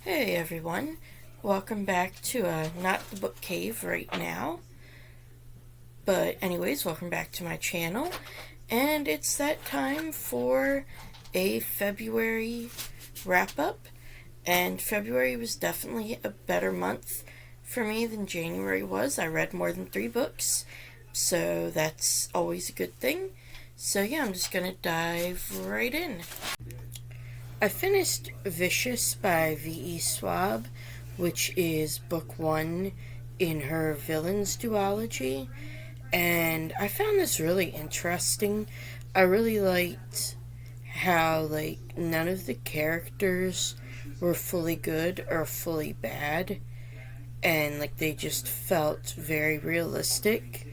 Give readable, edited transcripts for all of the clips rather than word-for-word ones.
Hey everyone, welcome back to Not the Book Cave right now. But anyways, welcome back to my channel. And it's that time for a February wrap-up. And February was definitely a better month for me than January was. I read more than 3 books, so that's always a good thing. So yeah, I'm just gonna dive right in. I finished Vicious by V.E. Schwab, which is book 1 in her Villains duology, and I found this really interesting. I really liked how, none of the characters were fully good or fully bad, and, they just felt very realistic,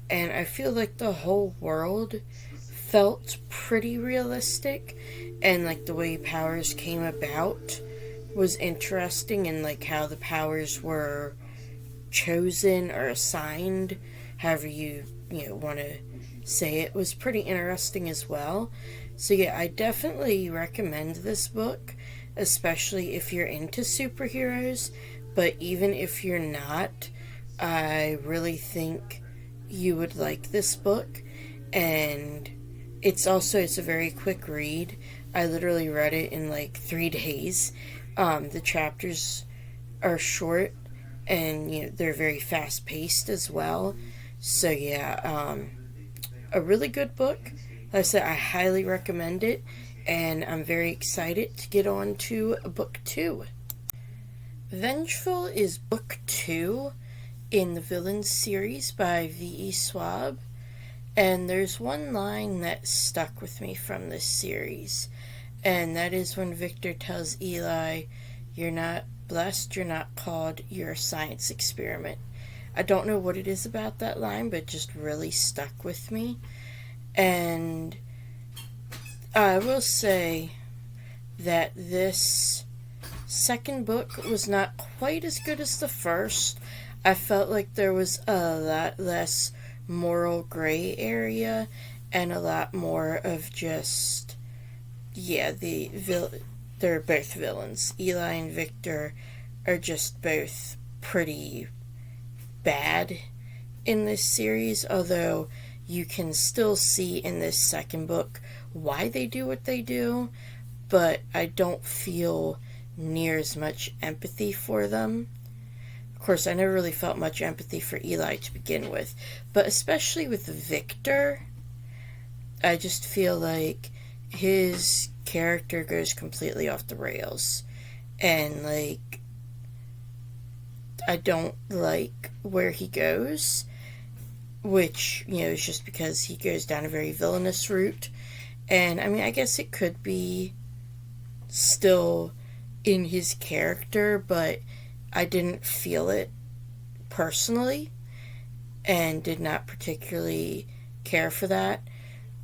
and I feel like the whole world felt pretty realistic, and the way powers came about was interesting, and how the powers were chosen or assigned, however you want to say it, was pretty interesting as well. So yeah, I definitely recommend this book, especially if you're into superheroes, but even if you're not, I really think you would like this book. And it's a very quick read. I literally read it in 3 days. The chapters are short, and they're very fast paced as well. So yeah, a really good book. Like I said, I highly recommend it, and I'm very excited to get on to book 2. Vengeful is book 2 in the Villains series by V.E. Schwab. And there's one line that stuck with me from this series, and that is when Victor tells Eli, "You're not blessed, you're not called, you're a science experiment." I don't know what it is about that line, but it just really stuck with me. And I will say that this second book was not quite as good as the first. I felt like there was a lot less moral gray area and a lot more of just, they're both villains. Eli and Victor are just both pretty bad in this series, although you can still see in this second book why they do what they do, but I don't feel near as much empathy for them. Of course, I never really felt much empathy for Eli to begin with, but especially with Victor, I just feel like his character goes completely off the rails, and I don't like where he goes, which is just because he goes down a very villainous route. And I mean, I guess it could be still in his character, but I didn't feel it personally and did not particularly care for that.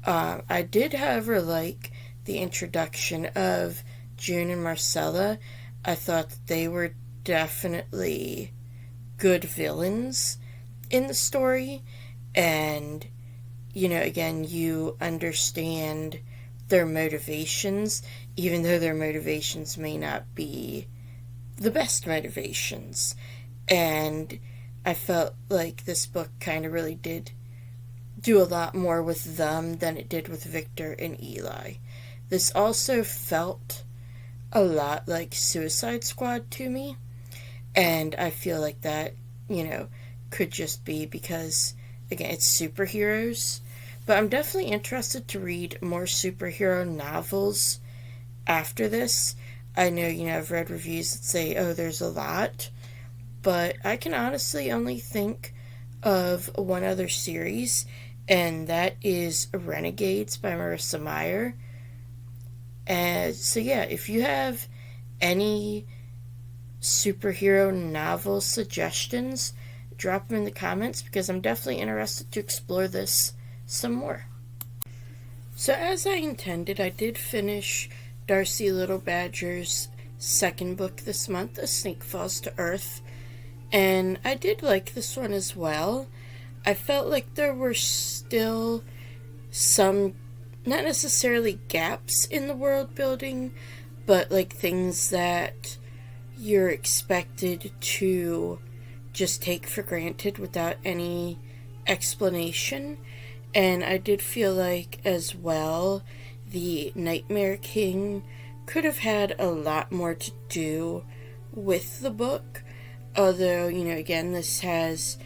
I did, however, like the introduction of June and Marcella. I thought that they were definitely good villains in the story, and again, you understand their motivations, even though their motivations may not be the best motivations. And I felt like this book kind of really did do a lot more with them than it did with Victor and Eli. This also felt a lot like Suicide Squad to me, and I feel like that, could just be because, again, it's superheroes. But I'm definitely interested to read more superhero novels after this. I know, I've read reviews that say, oh, there's a lot, but I can honestly only think of one other series, and that is Renegades by Marissa Meyer. And so yeah, if you have any superhero novel suggestions, drop them in the comments, because I'm definitely interested to explore this some more. So as I intended, I did finish Darcy Little Badger's second book this month, A Snake Falls to Earth, and I did like this one as well. I felt like there were still some, not necessarily gaps in the world building, but things that you're expected to just take for granted without any explanation. And I did feel like, as well, the Nightmare King could have had a lot more to do with the book. Although, again, this has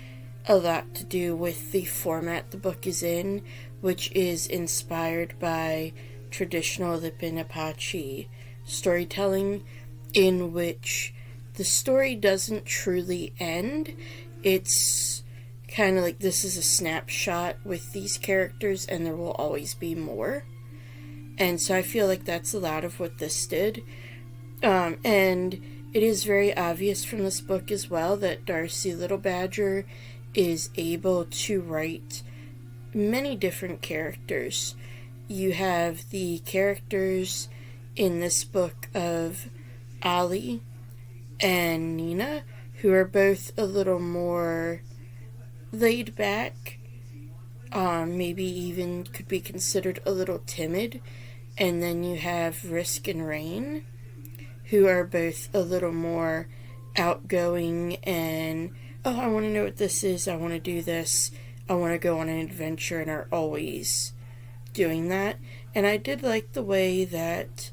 a lot to do with the format the book is in, which is inspired by traditional Lipan Apache storytelling, in which the story doesn't truly end. It's kind of like this is a snapshot with these characters, and there will always be more. And so I feel like that's a lot of what this did. And it is very obvious from this book as well that Darcy Little Badger is able to write many different characters. You have the characters in this book of Ollie and Nina, who are both a little more laid back, maybe even could be considered a little timid. And then you have Risk and Rain, who are both a little more outgoing and, oh, I want to know what this is, I want to do this, I want to go on an adventure, and are always doing that. And I did like the way that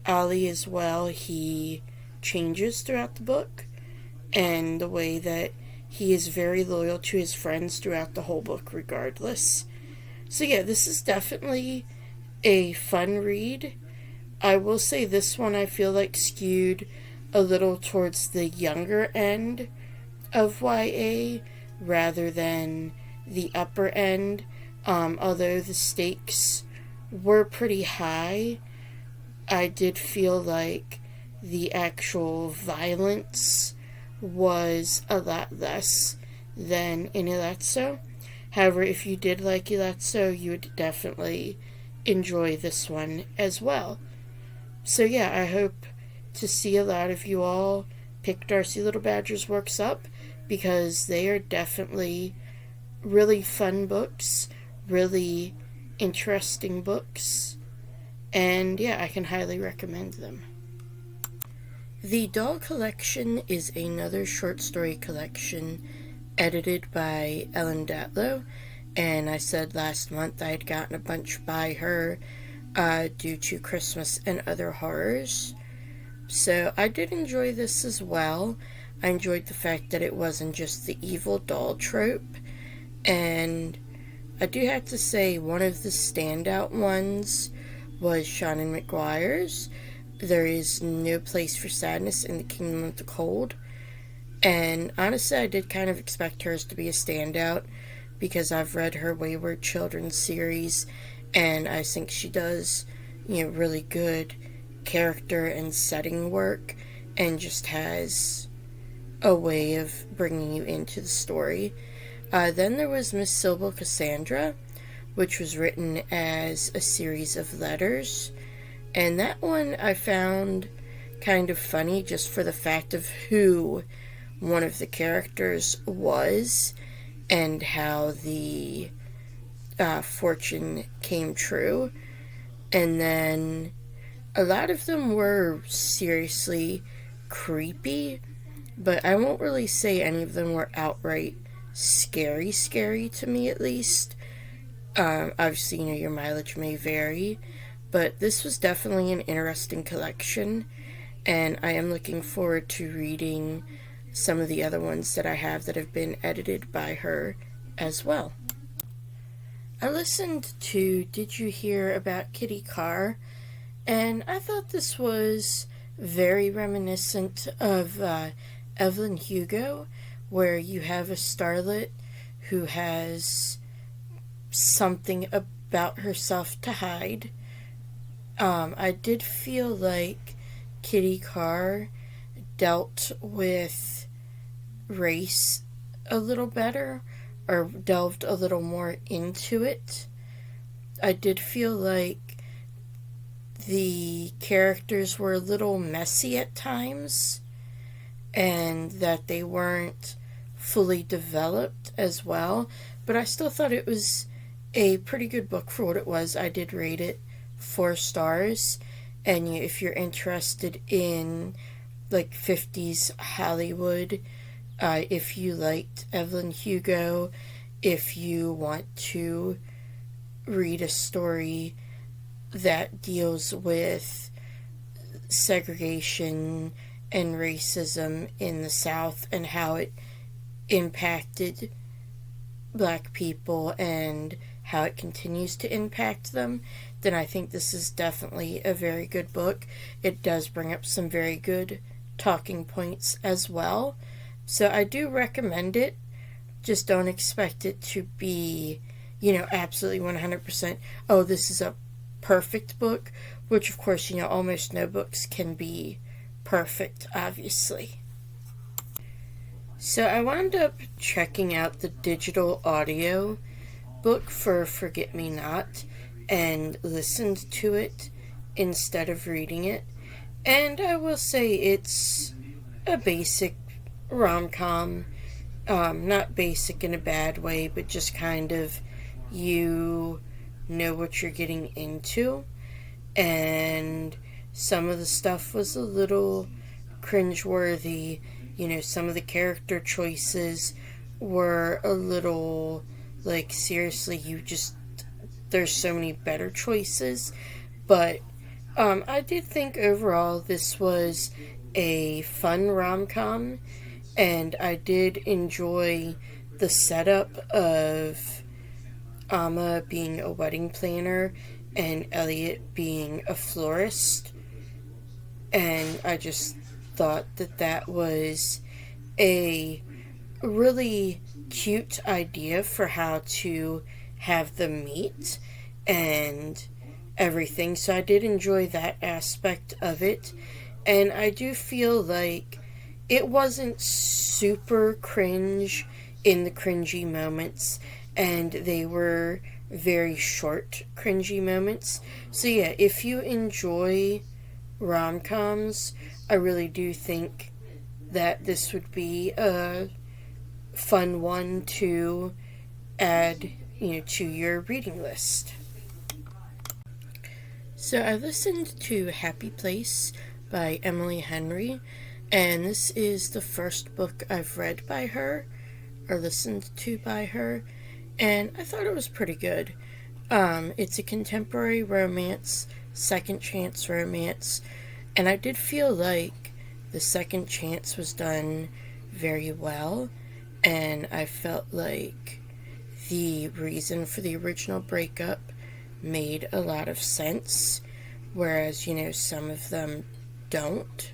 Ollie as well, he changes throughout the book, and the way that he is very loyal to his friends throughout the whole book regardless. So yeah, this is definitely a fun read. I will say this one I feel like skewed a little towards the younger end of YA rather than the upper end. Although the stakes were pretty high, I did feel like the actual violence was a lot less than in Iletso. However, if you did like Iletso, you would definitely enjoy this one as well. So yeah, I hope to see a lot of you all pick Darcy Little Badger's works up, because they are definitely really fun books, really interesting books, and yeah, I can highly recommend them. The Doll Collection is another short story collection edited by Ellen Datlow, and I said last month I had gotten a bunch by her due to Christmas and Other Horrors. So I did enjoy this as well. I enjoyed the fact that it wasn't just the evil doll trope, and I do have to say one of the standout ones was Shannon McGuire's There Is No Place for Sadness in the Kingdom of the Cold. And honestly, I did kind of expect hers to be a standout, because I've read her Wayward Children series, and I think she does, really good character and setting work, and just has a way of bringing you into the story. Then there was Miss Sybil Cassandra, which was written as a series of letters, and that one I found kind of funny just for the fact of who one of the characters was and how the fortune came true. And then a lot of them were seriously creepy, but I won't really say any of them were outright scary to me, at least. Obviously, your mileage may vary, but this was definitely an interesting collection, and I am looking forward to reading some of the other ones that I have that have been edited by her as well. I listened to Did You Hear About Kitty Carr, and I thought this was very reminiscent of Evelyn Hugo, where you have a starlet who has something about herself to hide. I did feel like Kitty Carr dealt with race a little better, or delved a little more into it. I did feel like the characters were a little messy at times, and that they weren't fully developed as well, but I still thought it was a pretty good book for what it was. I did rate it 4 stars, and if you're interested in like 50s Hollywood. If you liked Evelyn Hugo, if you want to read a story that deals with segregation and racism in the South and how it impacted Black people and how it continues to impact them, then I think this is definitely a very good book. It does bring up some very good talking points as well. So I do recommend it. Just don't expect it to be, absolutely 100%, oh, this is a perfect book, which of course, almost no books can be perfect, obviously. So I wound up checking out the digital audio book for Forget Me Not and listened to it instead of reading it. And I will say it's a basic rom-com. Not basic in a bad way, but just kind of you know what you're getting into. And some of the stuff was a little cringeworthy. Some of the character choices were a little like, seriously, there's so many better choices. But I did think overall this was a fun rom-com, and I did enjoy the setup of Amma being a wedding planner and Elliot being a florist. And I just thought that was a really cute idea for how to have them meet and everything. So I did enjoy that aspect of it. And I do feel like it wasn't super cringe in the cringy moments, and they were very short cringy moments. So yeah, if you enjoy rom-coms, I really do think that this would be a fun one to add, to your reading list. So I listened to Happy Place by Emily Henry, and this is the first book I've read by her, or listened to by her, and I thought it was pretty good. It's a contemporary romance, second chance romance, and I did feel like the second chance was done very well, and I felt like the reason for the original breakup made a lot of sense, whereas, some of them don't.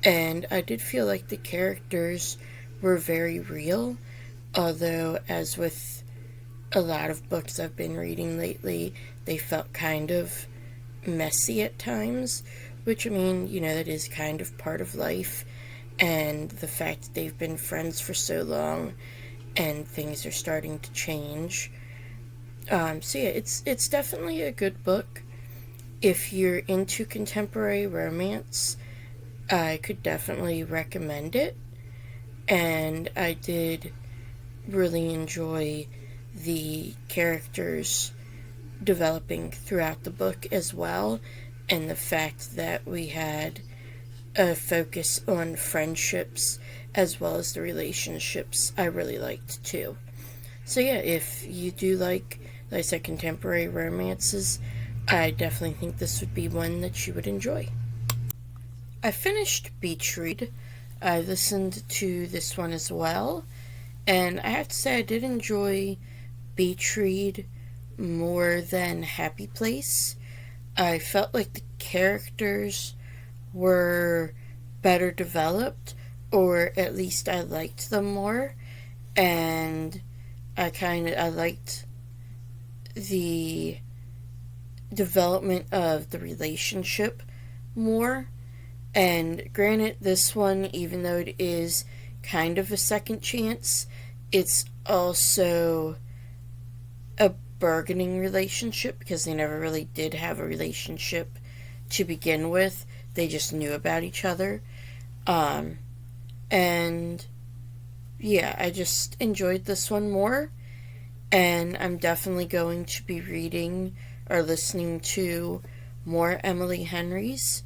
And I did feel like the characters were very real, although, as with a lot of books I've been reading lately, they felt kind of messy at times, which, that is kind of part of life, and the fact that they've been friends for so long and things are starting to change. So yeah, it's definitely a good book. If you're into contemporary romance, I could definitely recommend it. And I did really enjoy the characters developing throughout the book as well, and the fact that we had a focus on friendships as well as the relationships I really liked too. So yeah, if you do like I said, contemporary romances, I definitely think this would be one that you would enjoy. I finished Beach Read. I listened to this one as well, and I have to say I did enjoy Beach Read more than Happy Place. I felt like the characters were better developed, or at least I liked them more, and I liked the development of the relationship more. And granted, this one, even though it is kind of a second chance, it's also a bargaining relationship, because they never really did have a relationship to begin with. They just knew about each other. And yeah, I just enjoyed this one more, and I'm definitely going to be reading or listening to more Emily Henry's.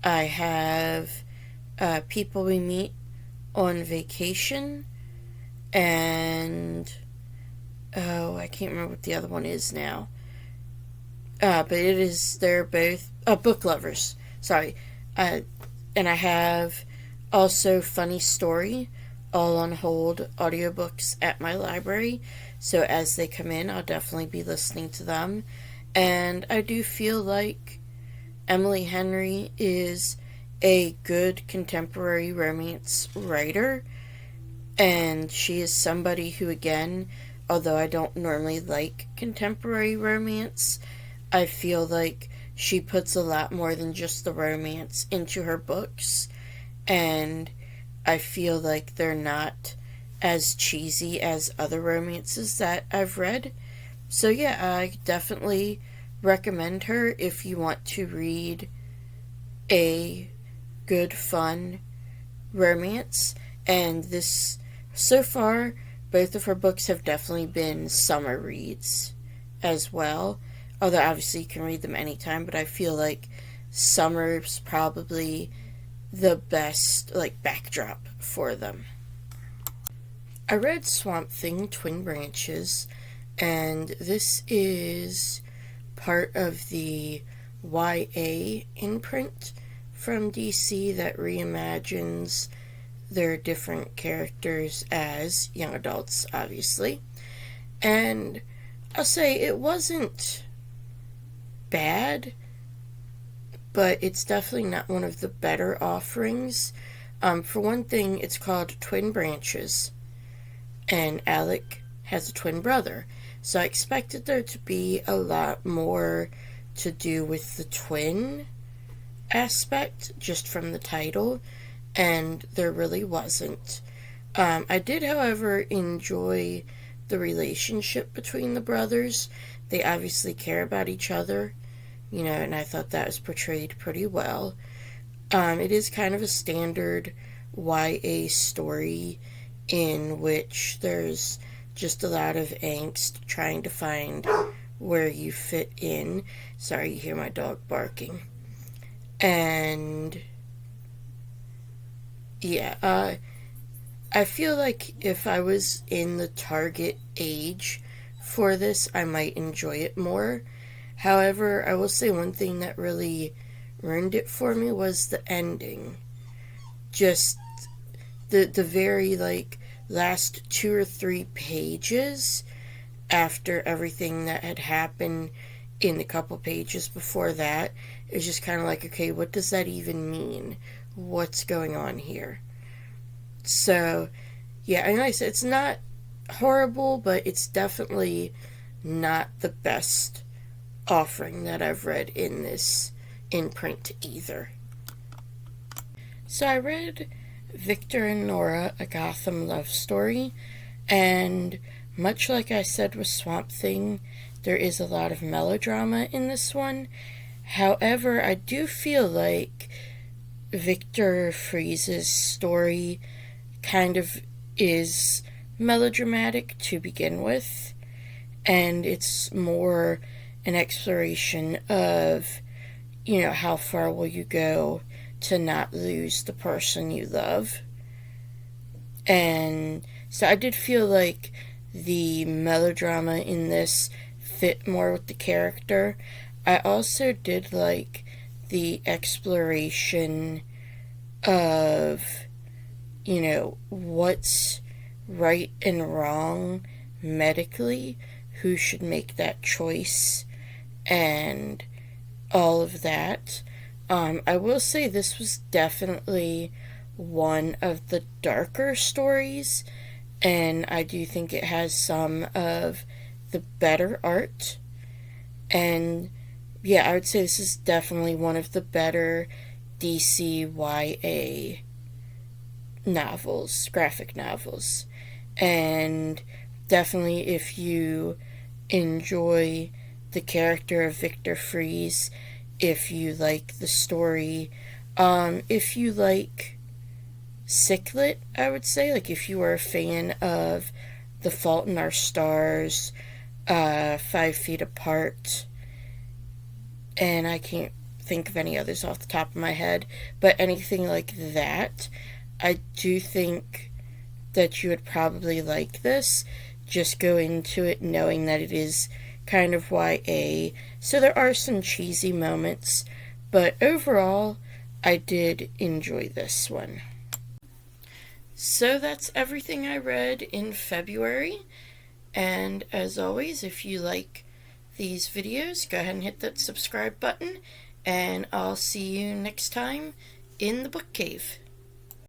I have People We Meet on Vacation, and oh, I can't remember what the other one is now. But they're both book lovers. Sorry. And I have also Funny Story, all on hold audiobooks at my library. So as they come in, I'll definitely be listening to them. And I do feel like Emily Henry is a good contemporary romance writer. And she is somebody who, again, although I don't normally like contemporary romance, I feel like she puts a lot more than just the romance into her books, and I feel like they're not as cheesy as other romances that I've read. So yeah, I definitely recommend her if you want to read a good, fun romance. And this, so far, both of her books have definitely been summer reads as well. Although obviously you can read them anytime, but I feel like summer's probably the best backdrop for them. I read Swamp Thing Twin Branches, and this is part of the YA imprint from DC that reimagines their different characters as young adults, obviously. And I'll say it wasn't bad, but it's definitely not one of the better offerings. For one thing, it's called Twin Branches, and Alec has a twin brother. So I expected there to be a lot more to do with the twin aspect, just from the title, and there really wasn't. I did, however, enjoy the relationship between the brothers. They obviously care about each other, and I thought that was portrayed pretty well. It is kind of a standard YA story in which there's just a lot of angst trying to find where you fit in. Sorry, you hear my dog barking. And yeah, I feel like if I was in the target age for this, I might enjoy it more. However, I will say one thing that really ruined it for me was the ending. Just the very last 2 or 3 pages after everything that had happened in the couple pages before that, it was just kind of like, okay, what does that even mean? What's going on here? So, yeah, and like I said, it's not horrible, but it's definitely not the best offering that I've read in this imprint either. So I read Victor and Nora, A Gotham Love Story, and much like I said with Swamp Thing, there is a lot of melodrama in this one. However, I do feel like Victor Freeze's story kind of is melodramatic to begin with, and it's more an exploration of, how far will you go to not lose the person you love. And so I did feel like the melodrama in this fit more with the character. I also did like the exploration of, what's right and wrong medically, who should make that choice, and all of that. I will say this was definitely one of the darker stories, and I do think it has some of the better art. And yeah, I would say this is definitely one of the better DC YA novels, graphic novels. And definitely if you enjoy the character of Victor Freeze, if you like the story, if you like sick lit, I would say, if you are a fan of The Fault in Our Stars, 5 Feet Apart, and I can't think of any others off the top of my head, but anything like that, I do think that you would probably like this. Just go into it knowing that it is kind of YA, so there are some cheesy moments, but overall, I did enjoy this one. So that's everything I read in February, and as always, if you like these videos, go ahead and hit that subscribe button, and I'll see you next time in the book cave.